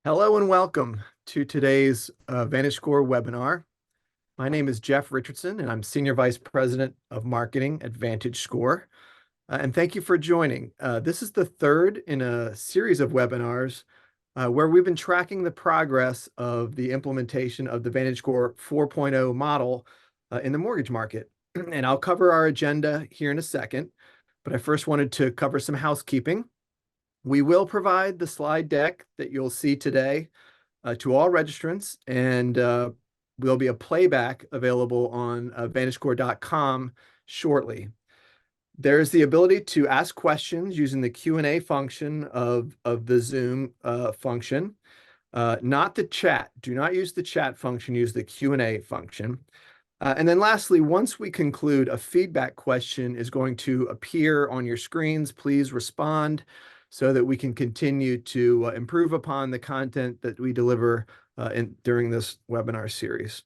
Hello and welcome to today's VantageScore webinar. My name is Jeff Richardson, and I'm Senior Vice President of Marketing at VantageScore. And thank you for joining. This is the third in a series of webinars where we've been tracking the progress of the implementation of the VantageScore 4.0 model in the mortgage market. And I'll cover our agenda here in a second, but I first wanted to cover some housekeeping. We will provide the slide deck that you'll see today to all registrants, and there'll be a playback available on VantageScore.com shortly. There's the ability to ask questions using the Q&A function of the Zoom function, not the chat. Do not use the chat function, use the Q&A function. And then lastly, once we conclude, a feedback question is going to appear on your screens. Please respond so that we can continue to improve upon the content that we deliver during this webinar series.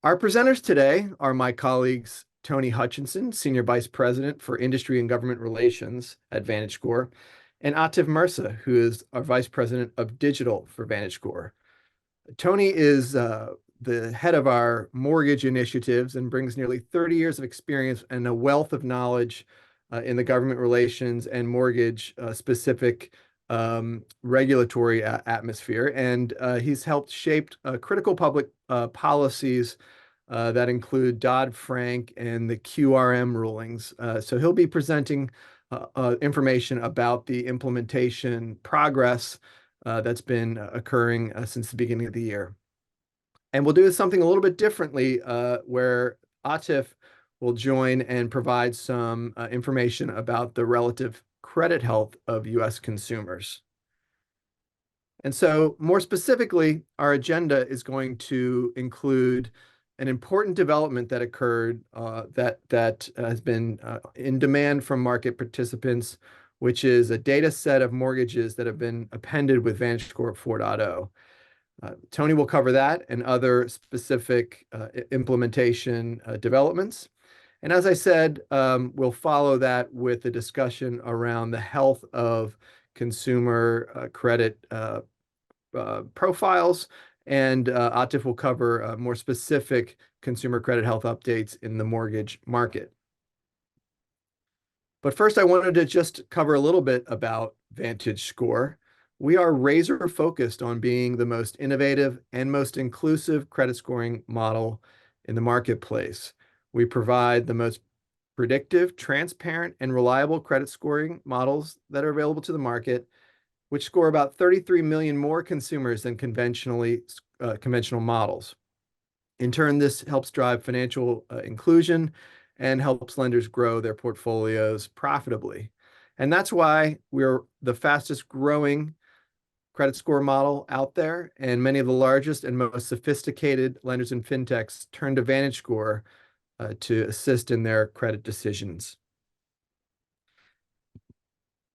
Our presenters today are my colleagues, Tony Hutchinson, Senior Vice President for Industry and Government Relations at VantageScore, and Atif Mirza, who is our Vice President of Digital for VantageScore. Tony is the head of our mortgage initiatives and brings nearly 30 years of experience and a wealth of knowledge in the government relations and mortgage specific regulatory atmosphere. And he's helped shape critical public policies that include Dodd-Frank and the QRM rulings. So he'll be presenting information about the implementation progress that's been occurring since the beginning of the year. And we'll do something a little bit differently where Atif will join and provide some information about the relative credit health of U.S. consumers. And so more specifically, our agenda is going to include an important development that occurred that has been in demand from market participants, which is a data set of mortgages that have been appended with VantageScore 4.0. Tony will cover that and other specific implementation developments. And as I said, we'll follow that with a discussion around the health of consumer credit profiles, and Atif will cover more specific consumer credit health updates in the mortgage market. But first, I wanted to just cover a little bit about VantageScore. We are razor focused on being the most innovative and most inclusive credit scoring model in the marketplace. We provide the most predictive, transparent, and reliable credit scoring models that are available to the market, which score about 33 million more consumers than conventional models. In turn, this helps drive financial inclusion and helps lenders grow their portfolios profitably. And that's why we're the fastest growing credit score model out there, and many of the largest and most sophisticated lenders and fintechs turn to VantageScore to assist in their credit decisions.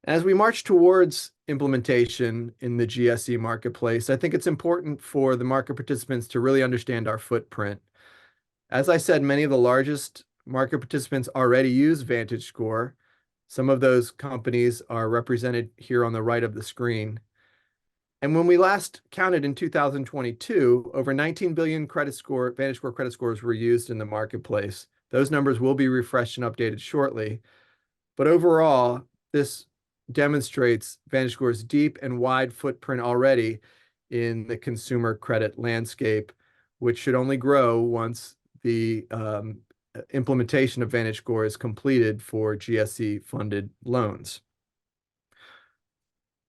As we march towards implementation in the GSE marketplace, I think it's important for the market participants to really understand our footprint. As I said, many of the largest market participants already use VantageScore. Some of those companies are represented here on the right of the screen. And when we last counted in 2022, over 19 billion VantageScore credit scores were used in the marketplace. Those numbers will be refreshed and updated shortly. But overall, this demonstrates VantageScore's deep and wide footprint already in the consumer credit landscape, which should only grow once the implementation of VantageScore is completed for GSE-funded loans.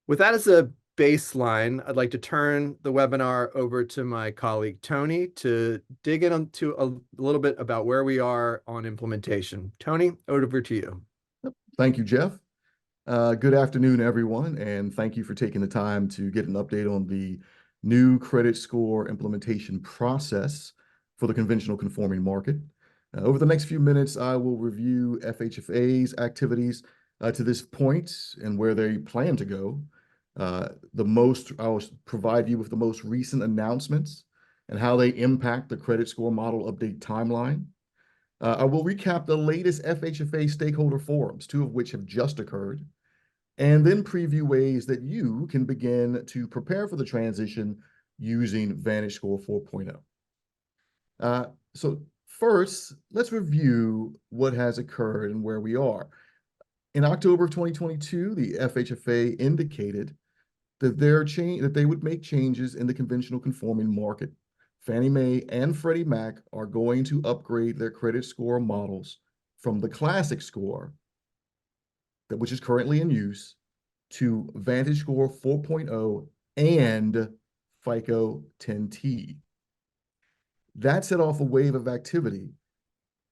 With that as a baseline, I'd like to turn the webinar over to my colleague, Tony, to dig into a little bit about where we are on implementation. Tony, over to you. Thank you, Jeff. Good afternoon, everyone, and thank you for taking the time to get an update on the new credit score implementation process for the conventional conforming market. Over the next few minutes, I will review FHFA's activities to this point and where they plan to go. I will provide you with the most recent announcements and how they impact the credit score model update timeline. I will recap the latest FHFA stakeholder forums, two of which have just occurred. and then preview ways that you can begin to prepare for the transition using VantageScore 4.0. So first, let's review what has occurred and where we are. In October of 2022, the FHFA indicated that they would make changes in the conventional conforming market. Fannie Mae and Freddie Mac are going to upgrade their credit score models from the classic score, which is currently in use, to VantageScore 4.0 and FICO 10T. That set off a wave of activity.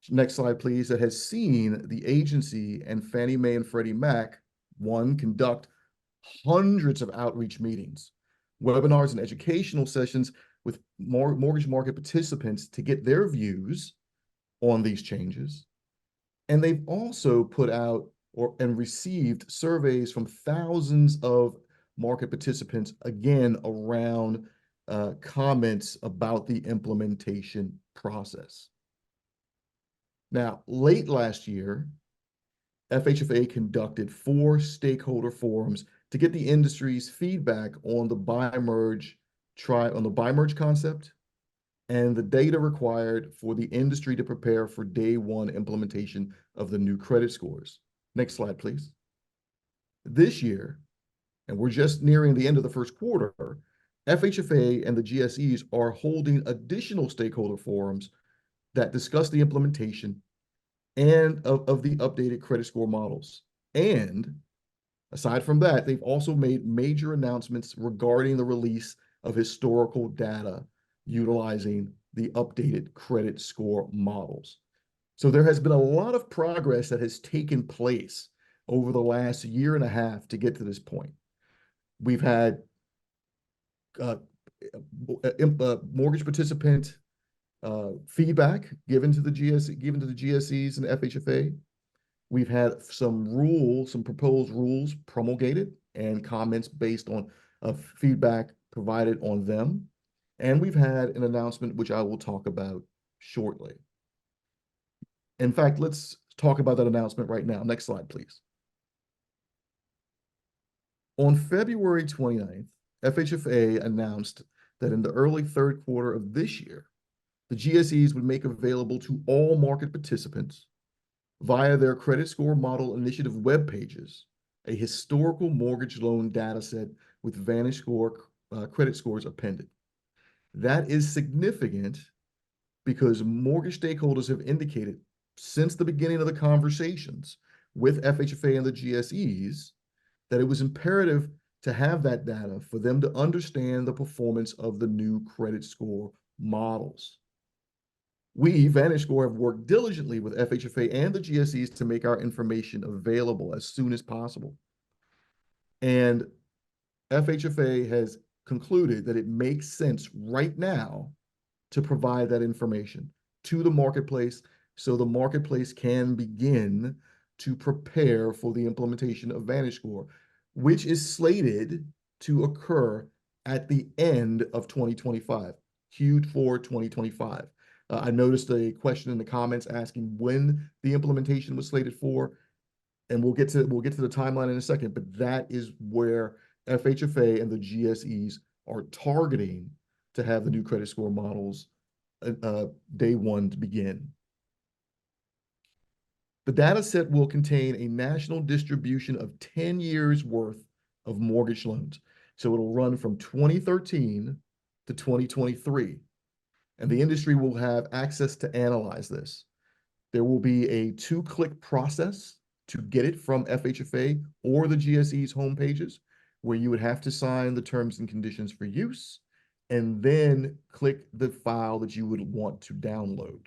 Next slide, please. That has seen the agency and Fannie Mae and Freddie Mac, one, conduct hundreds of outreach meetings, webinars, and educational sessions with mortgage market participants to get their views on these changes. And they've also put out and received surveys from thousands of market participants, again, around comments about the implementation process. Now, late last year, FHFA conducted 4 stakeholder forums to get the industry's feedback on the buy-merge concept and the data required for the industry to prepare for day one implementation of the new credit scores. Next slide, please. This year, and we're just nearing the end of the first quarter, FHFA and the GSEs are holding additional stakeholder forums that discuss the implementation and of the updated credit score models. And aside from that, they've also made major announcements regarding the release of historical data utilizing the updated credit score models. So there has been a lot of progress that has taken place over the last year and a half to get to this point. We've had mortgage participant feedback given to the GSEs and the FHFA. We've had some proposed rules promulgated and comments based on feedback provided on them. And we've had an announcement, which I will talk about shortly. In fact, let's talk about that announcement right now. Next slide, please. On February 29th, FHFA announced that in the early third quarter of this year, the GSEs would make available to all market participants via their credit score model initiative web pages a historical mortgage loan data set with VantageScore credit scores appended. That is significant because mortgage stakeholders have indicated since the beginning of the conversations with FHFA and the GSEs that it was imperative to have that data for them to understand the performance of the new credit score models. We, VantageScore, have worked diligently with FHFA and the GSEs to make our information available as soon as possible. And FHFA has concluded that it makes sense right now to provide that information to the marketplace so the marketplace can begin to prepare for the implementation of VantageScore, which is slated to occur at the end of 2025, Q4 2025. I noticed a question in the comments asking when the implementation was slated for, and we'll get to the timeline in a second, but that is where FHFA and the GSEs are targeting to have the new credit score models day one to begin. The data set will contain a national distribution of 10 years worth of mortgage loans. So it'll run from 2013 to 2023. And the industry will have access to analyze this. There will be a 2-click process to get it from FHFA or the GSE's homepages, where you would have to sign the terms and conditions for use, and then click the file that you would want to download.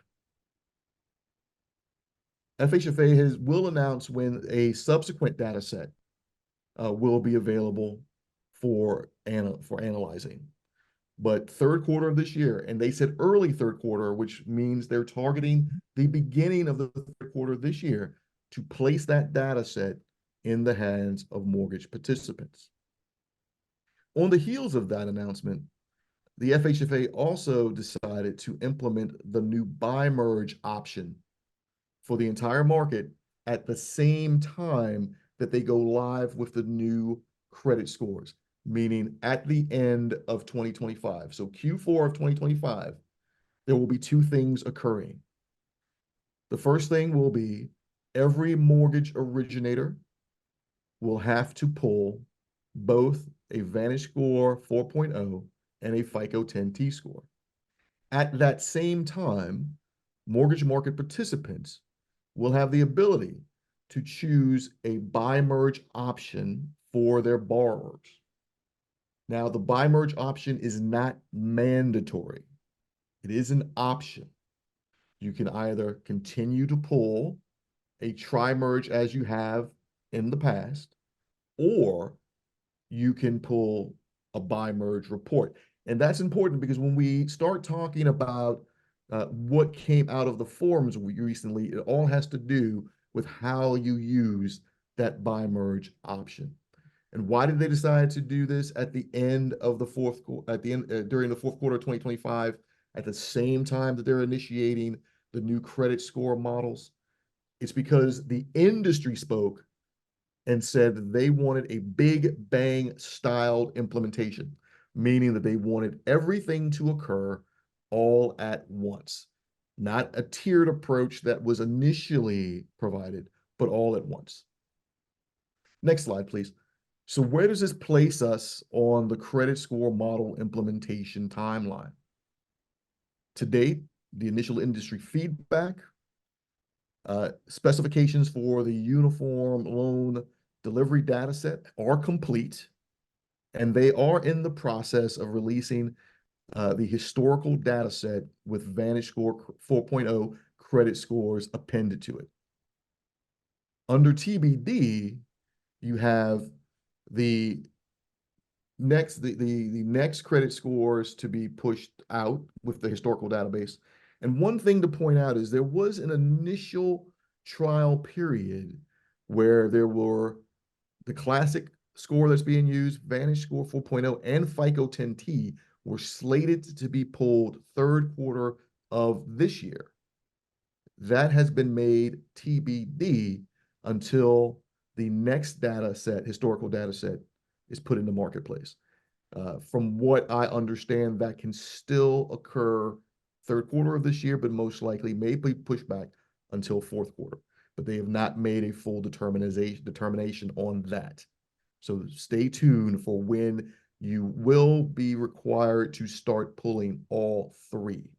FHFA will announce when a subsequent data set will be available for analyzing. But third quarter of this year, and they said early third quarter, which means they're targeting the beginning of the third quarter of this year to place that data set in the hands of mortgage participants. On the heels of that announcement, the FHFA also decided to implement the new buy-merge option for the entire market at the same time that they go live with the new credit scores, meaning at the end of 2025. So Q4 of 2025, there will be two things occurring. The first thing will be every mortgage originator will have to pull both a VantageScore 4.0 and a FICO 10T score. At that same time, mortgage market participants will have the ability to choose a buy merge option for their borrowers. Now, the buy merge option is not mandatory. It is an option. You can either continue to pull a tri-merge as you have in the past, or you can pull a buy merge report. And that's important because when we start talking about what came out of the forums recently, it all has to do with how you use that buy merge option. And why did they decide to do this at the end of the fourth quarter, during the fourth quarter of 2025, at the same time that they're initiating the new credit score models? It's because the industry spoke and said that they wanted a big bang styled implementation, meaning that they wanted everything to occur all at once, not a tiered approach that was initially provided, but all at once. Next slide, please. So where does this place us on the credit score model implementation timeline? To date, the initial industry feedback, specifications for the uniform loan delivery data set are complete, and they are in the process of releasing the historical data set with VantageScore 4.0 credit scores appended to it. Under TBD, you have the next credit scores to be pushed out with the historical database. And one thing to point out is there was an initial trial period where there were the classic score that's being used, VantageScore 4.0 and FICO 10T were slated to be pulled third quarter of this year. That has been made TBD until the next data set, historical data set, is put in the marketplace. From what I understand, that can still occur third quarter of this year, but most likely may be pushed back until fourth quarter. But they have not made a full determination on that. So stay tuned for when you will be required to start pulling all three.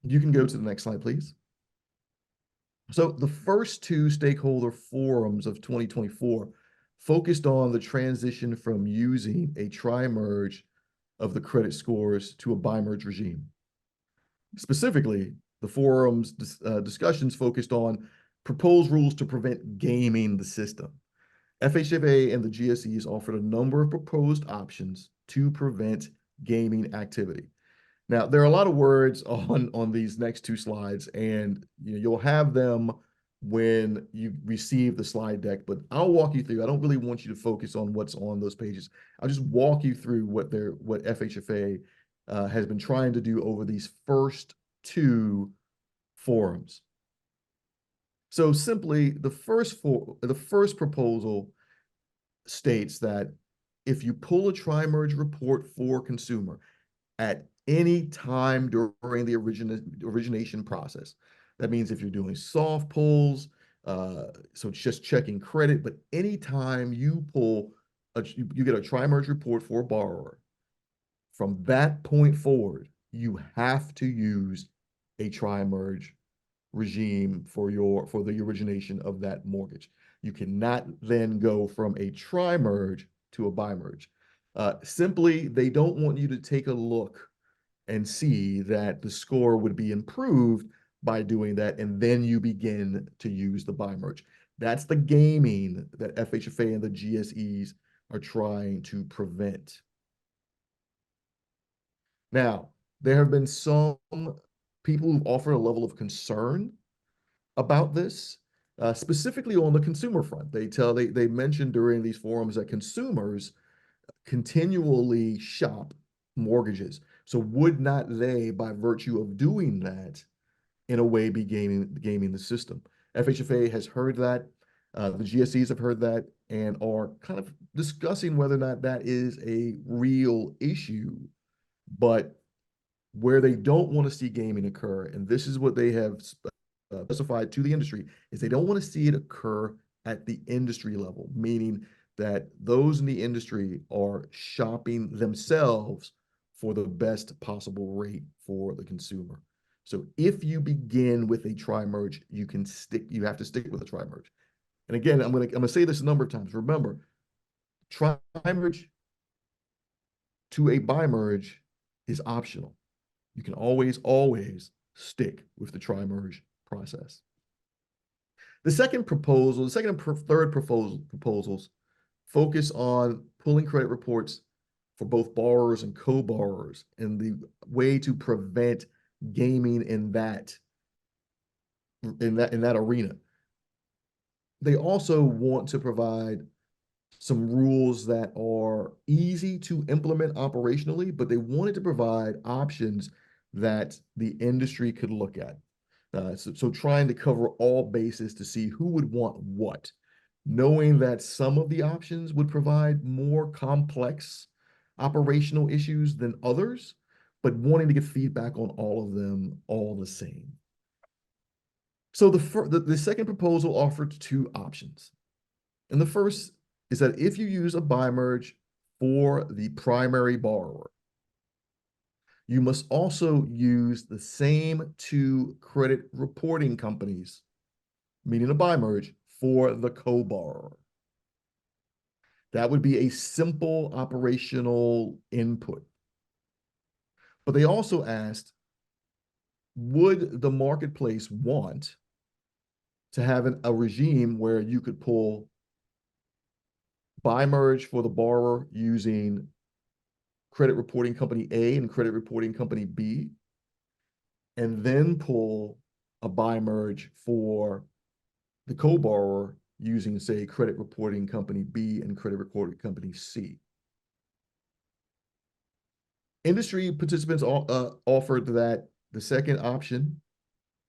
You can go to the next slide, please. So the first two stakeholder forums of 2024 focused on the transition from using a tri-merge of the credit scores to a bi-merge regime. Specifically, the forum's discussions focused on proposed rules to prevent gaming the system. FHFA and the GSEs offered a number of proposed options to prevent gaming activity. Now, there are a lot of words on these next two slides, and you'll have them when you receive the slide deck, but I'll walk you through. I don't really want you to focus on what's on those pages. I'll just walk you through what FHFA has been trying to do over these first two forums. So simply, the first proposal states that if you pull a tri-merge report for consumer at any time during the origination process, that means if you're doing soft pulls, so it's just checking credit, but anytime you pull, you get a tri-merge report for a borrower, from that point forward, you have to use a tri-merge regime for the origination of that mortgage. You cannot then go from a tri-merge to a bi-merge. Simply, they don't want you to take a look and see that the score would be improved by doing that, and then you begin to use the bi-merge. That's the gaming that FHFA and the GSEs are trying to prevent. Now, there have been some people who've offered a level of concern about this, specifically on the consumer front. They mentioned during these forums that consumers continually shop mortgages. So would not they, by virtue of doing that, in a way be gaming the system? FHFA has heard that. The GSEs have heard that and are kind of discussing whether or not that is a real issue. But where they don't want to see gaming occur, and this is what they have specified to the industry, is they don't want to see it occur at the industry level, meaning that those in the industry are shopping themselves for the best possible rate for the consumer. So if you begin with a tri-merge, you have to stick with a tri-merge. And again, I'm gonna say this a number of times. Remember, tri-merge to a bi-merge is optional. You can always stick with the tri-merge process. The second and third proposals focus on pulling credit reports for both borrowers and co-borrowers and the way to prevent gaming in that arena. They also want to provide some rules that are easy to implement operationally, but they wanted to provide options that the industry could look at. So trying to cover all bases to see who would want what, knowing that some of the options would provide more complex operational issues than others, but wanting to get feedback on all of them all the same. So the second proposal offered two options. And the first is that if you use a bi-merge for the primary borrower, you must also use the same two credit reporting companies, meaning a bi-merge, for the co-borrower. That would be a simple operational input. But they also asked, would the marketplace want to have a regime where you could pull bi-merge for the borrower using credit reporting company A and credit reporting company B, and then pull a bi-merge for the co-borrower using, say, credit reporting company B and credit reporting company C. Industry participants offered that the second option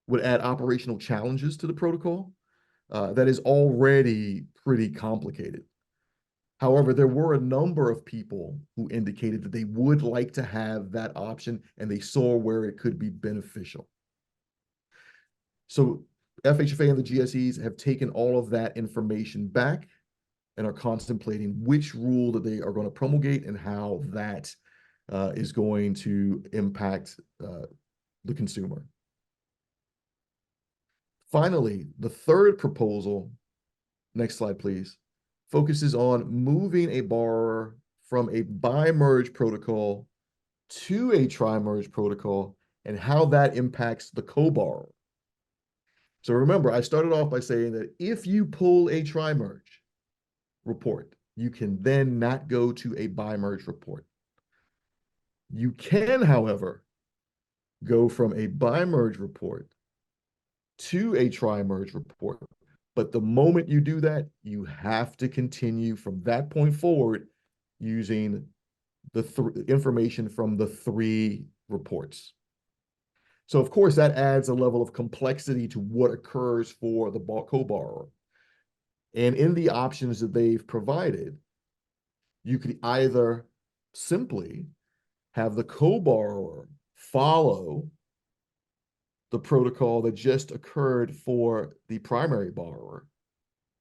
would add operational challenges to the protocol that is already pretty complicated. However, there were a number of people who indicated that they would like to have that option and they saw where it could be beneficial. So FHFA and the GSEs have taken all of that information back and are contemplating which rule that they are going to promulgate and how that is going to impact the consumer. Finally, the third proposal, next slide, please, focuses on moving a borrower from a bi-merge protocol to a tri-merge protocol and how that impacts the co-borrower. So remember, I started off by saying that if you pull a tri-merge report, you can then not go to a bi-merge report. You can, however, go from a bi-merge report to a tri-merge report. But the moment you do that, you have to continue from that point forward using the information from the three reports. So of course, that adds a level of complexity to what occurs for the co-borrower. And in the options that they've provided, you could either simply have the co-borrower follow the protocol that just occurred for the primary borrower,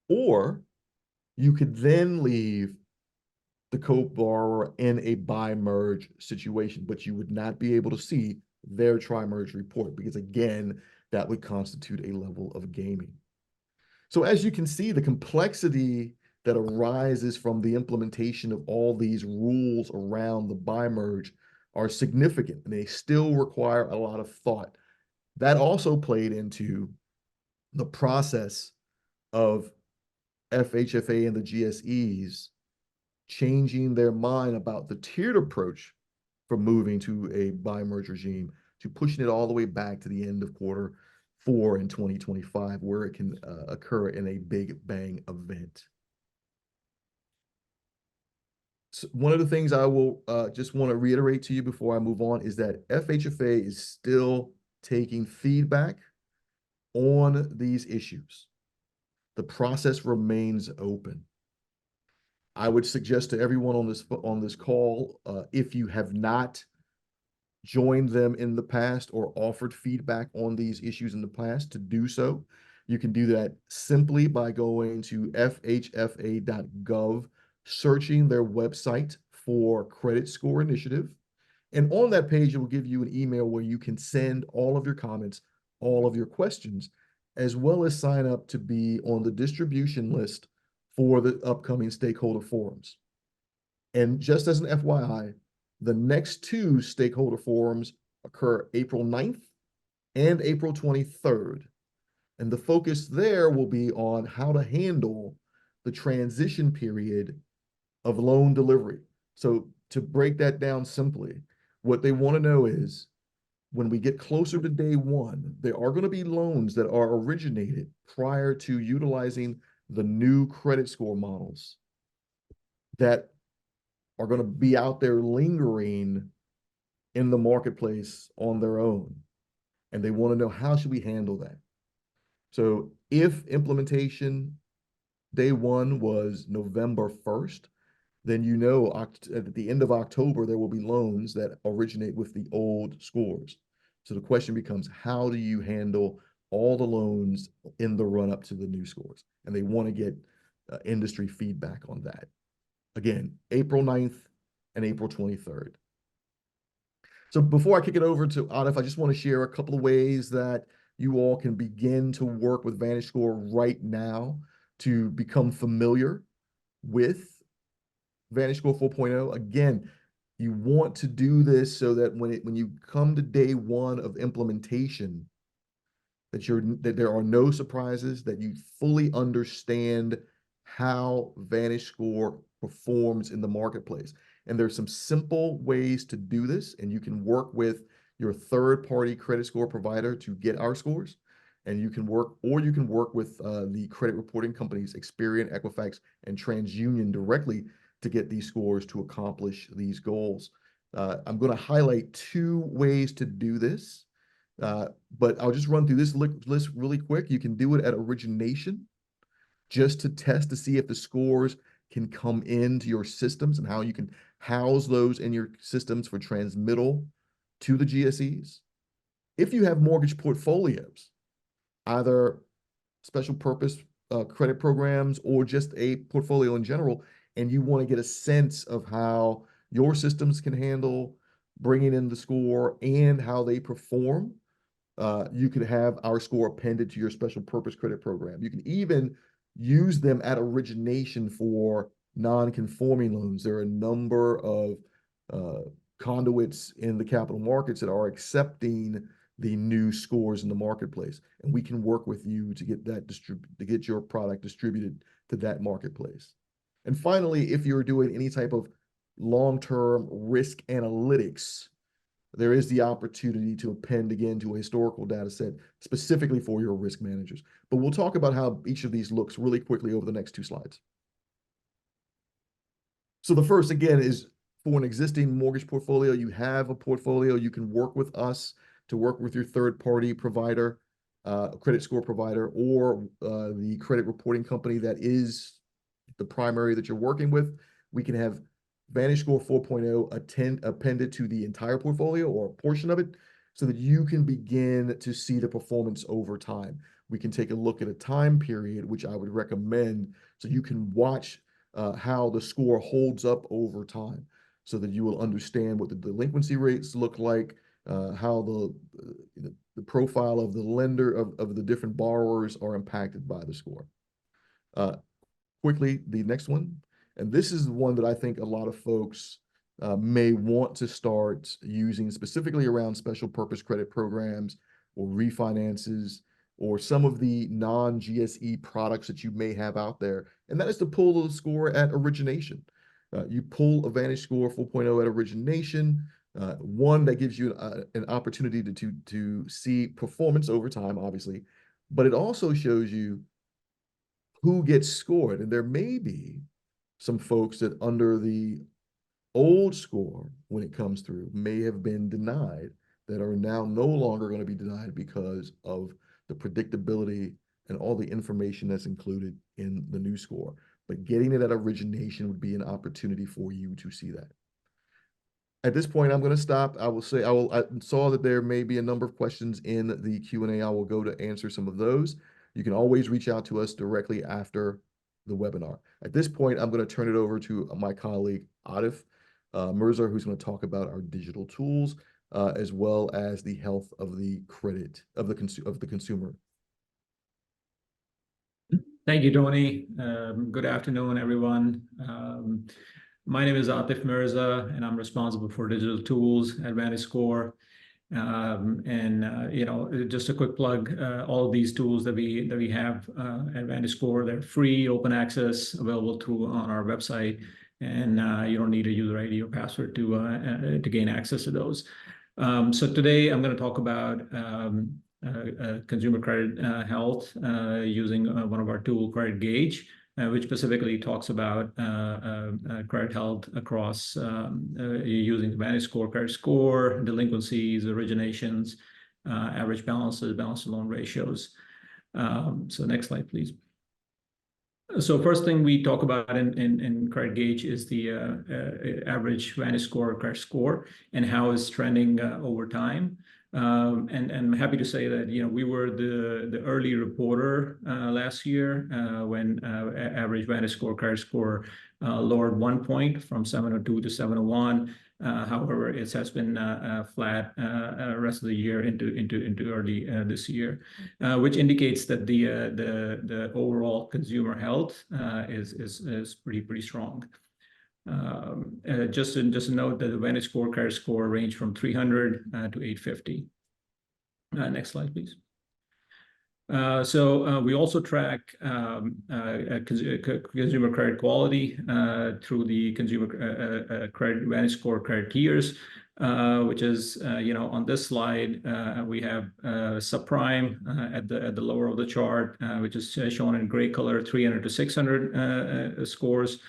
or you could then leave the co-borrower in a bi-merge situation, but you would not be able to see their tri-merge report because, again, that would constitute a level of gaming. So as you can see, the complexity that arises from the implementation of all these rules around the bi-merge are significant, and they still require a lot of thought. That also played into the process of FHFA and the GSEs changing their mind about the tiered approach from moving to a bi-merge regime to pushing it all the way back to the end of Q4 in 2025, where it can occur in a big bang event. So one of the things I will just want to reiterate to you before I move on is that FHFA is still taking feedback on these issues. The process remains open. I would suggest to everyone on this call, if you have not joined them in the past or offered feedback on these issues in the past, to do so. You can do that simply by going to FHFA.gov, searching their website for Credit Score Initiative. And on that page, it will give you an email where you can send all of your comments, all of your questions, as well as sign up to be on the distribution list for the upcoming stakeholder forums. And just as an FYI, the next two stakeholder forums occur April 9th and April 23rd. And the focus there will be on how to handle the transition period of loan delivery. So to break that down simply, what they want to know is, when we get closer to day one, there are going to be loans that are originated prior to utilizing the new credit score models that are going to be out there lingering in the marketplace on their own. And they want to know, how should we handle that? So if implementation day one was November 1st, then you know at the end of October, there will be loans that originate with the old scores. So the question becomes, how do you handle all the loans in the run up to the new scores? And they want to get industry feedback on that. Again, April 9th and April 23rd. So before I kick it over to Atif, I just want to share a couple of ways that you all can begin to work with VantageScore right now to become familiar with VantageScore 4.0. Again, you want to do this so that when you come to day one of implementation, that there are no surprises, that you fully understand how VantageScore performs in the marketplace. And there's some simple ways to do this, and you can work with your third-party credit score provider to get our scores, and you can work with the credit reporting companies Experian, Equifax, and TransUnion directly to get these scores to accomplish these goals. I'm going to highlight two ways to do this, but I'll just run through this list really quick. You can do it at origination, just to test to see if the scores can come into your systems and how you can house those in your systems for transmittal to the GSEs. If you have mortgage portfolios, either special purpose credit programs or just a portfolio in general, and you want to get a sense of how your systems can handle bringing in the score and how they perform, you could have our score appended to your special purpose credit program. You can even use them at origination for non-conforming loans. There are a number of conduits in the capital markets that are accepting the new scores in the marketplace, and we can work with you to get that to get your product distributed to that marketplace. And finally, if you're doing any type of long-term risk analytics, there is the opportunity to append again to a historical data set specifically for your risk managers. But we'll talk about how each of these looks really quickly over the next two slides. So the first, again, is for an existing mortgage portfolio. You have a portfolio, you can work with us to work with your third-party provider, credit score provider, or the credit reporting company that is the primary that you're working with. We can have VantageScore 4.0 appended to the entire portfolio or a portion of it, so that you can begin to see the performance over time. We can take a look at a time period, which I would recommend, so you can watch how the score holds up over time, so that you will understand what the delinquency rates look like, how the profile of the lender of the different borrowers are impacted by the score. Quickly, the next one, and this is the one that I think a lot of folks may want to start using specifically around special purpose credit programs or refinances or some of the non-GSE products that you may have out there, and that is to pull the score at origination. You pull a VantageScore 4.0 at origination, one that gives you an opportunity to see performance over time, obviously, but it also shows you who gets scored. And there may be some folks that under the old score, when it comes through, may have been denied, that are now no longer going to be denied because of the predictability, and all the information that's included in the new score. But getting it at origination would be an opportunity for you to see that. At this point, I'm going to stop. I saw that there may be a number of questions in the Q&A. I will go to answer some of those. You can always reach out to us directly after the webinar. At this point, I'm going to turn it over to my colleague, Atif Mirza, who's going to talk about our digital tools, as well as the health of the credit of the consumer. Thank you, Tony. Good afternoon, everyone. My name is Atif Mirza, and I'm responsible for digital tools at VantageScore. Just a quick plug: all of these tools that we have at VantageScore, they're free, open access, available on our website, and you don't need a user ID or password to gain access to those. So today I'm going to talk about consumer credit health using one of our tools, Credit Gauge, which specifically talks about credit health across using the VantageScore credit score, delinquencies, originations, average balances, balance to loan ratios. So next slide, please. So first thing we talk about in Credit Gauge is the average VantageScore credit score and how it's trending over time. And I'm happy to say that we were the early reporter last year when average VantageScore credit score lowered 1 point from 702 to 701. However, it has been flat rest of the year into early this year, which indicates that the overall consumer health is pretty strong. Just to note that the VantageScore credit score range from 300 to 850. Next slide, please. So we also track consumer credit quality through the consumer credit VantageScore credit tiers, which is on this slide we have subprime at the lower of the chart, which is shown in gray color, 300 to 600 scores.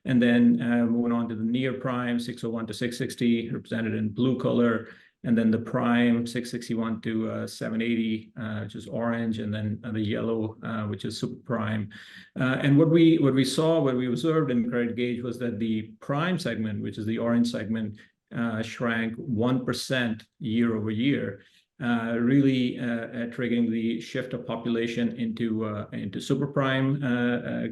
And then moving on to the near prime, 601 to 660, represented in blue color. And then the prime, 661 to 780, which is orange. And then the yellow, which is super prime. And what we observed in Credit Gauge was that the prime segment, which is the orange segment, shrank 1% year over year, really triggering the shift of population into super prime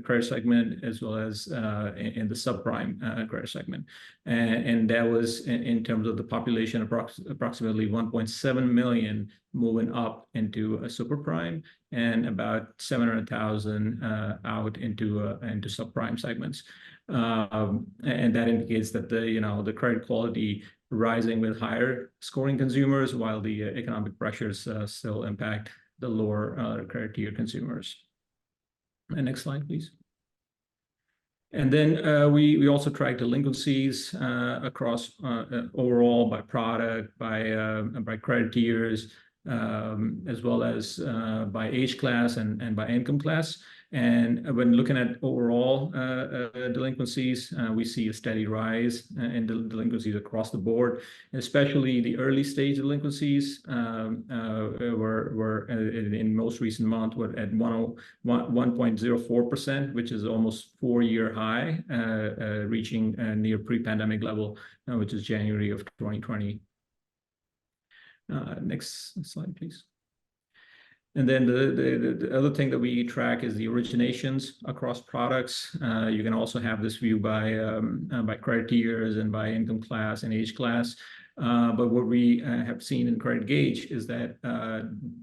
credit segment, as well as in the subprime credit segment. And that was in terms of the population, approximately 1.7 million moving up into a super prime, and about 700,000 out into subprime segments. And that indicates that the credit quality rising with higher scoring consumers, while the economic pressures still impact the lower credit tier consumers. And next slide, please. And then we also track delinquencies across overall by product, by credit tiers, as well as by age class and by income class. And when looking at overall delinquencies, we see a steady rise in delinquencies across the board, especially the early stage delinquencies were in most recent month were at 1.04%, which is almost 4-year high, reaching near pre-pandemic level, which is January of 2020. Next slide, please. And then the other thing that we track is the originations across products. You can also have this view by credit tiers and by income class and age class. But what we have seen in Credit Gauge is that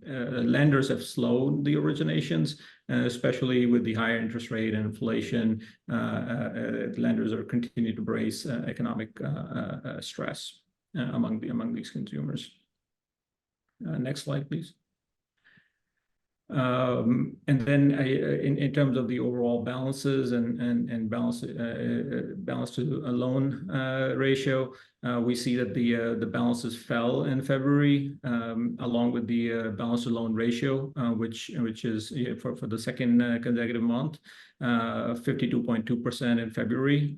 lenders have slowed the originations, especially with the higher interest rate and inflation. Lenders are continuing to brace economic stress among these consumers. Next slide, please. And then in terms of the overall balances and balance to a loan ratio, we see that the balances fell in February, along with the balance to loan ratio, which is for the second consecutive month, 52.2% in February,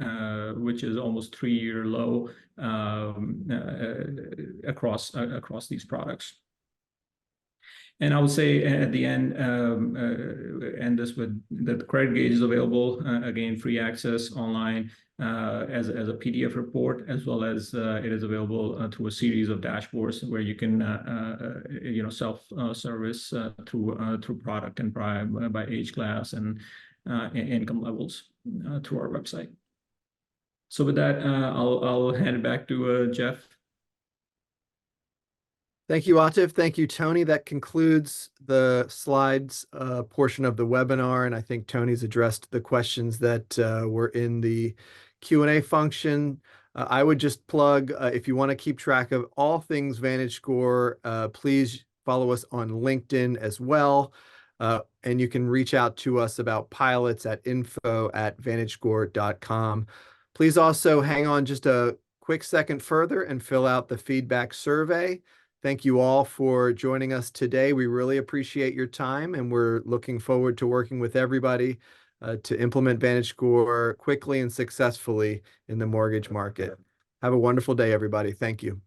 which is almost 3-year low across these products. And I would say at the end, end this with the credit gauge is available, again, free access online as a PDF report, as well as it is available through a series of dashboards where you can self-service through product and by age class and income levels through our website. So with that, I'll hand it back to Jeff. Thank you, Atif. Thank you, Tony. That concludes the slides portion of the webinar, and I think Tony's addressed the questions that were in the Q&A function. I would just plug, if you want to keep track of all things VantageScore, please follow us on LinkedIn as well. And you can reach out to us about pilots at info@vantagescore.com. Please also hang on just a quick second further and fill out the feedback survey. Thank you all for joining us today. We really appreciate your time, and we're looking forward to working with everybody to implement VantageScore quickly and successfully in the mortgage market. Have a wonderful day, everybody. Thank you.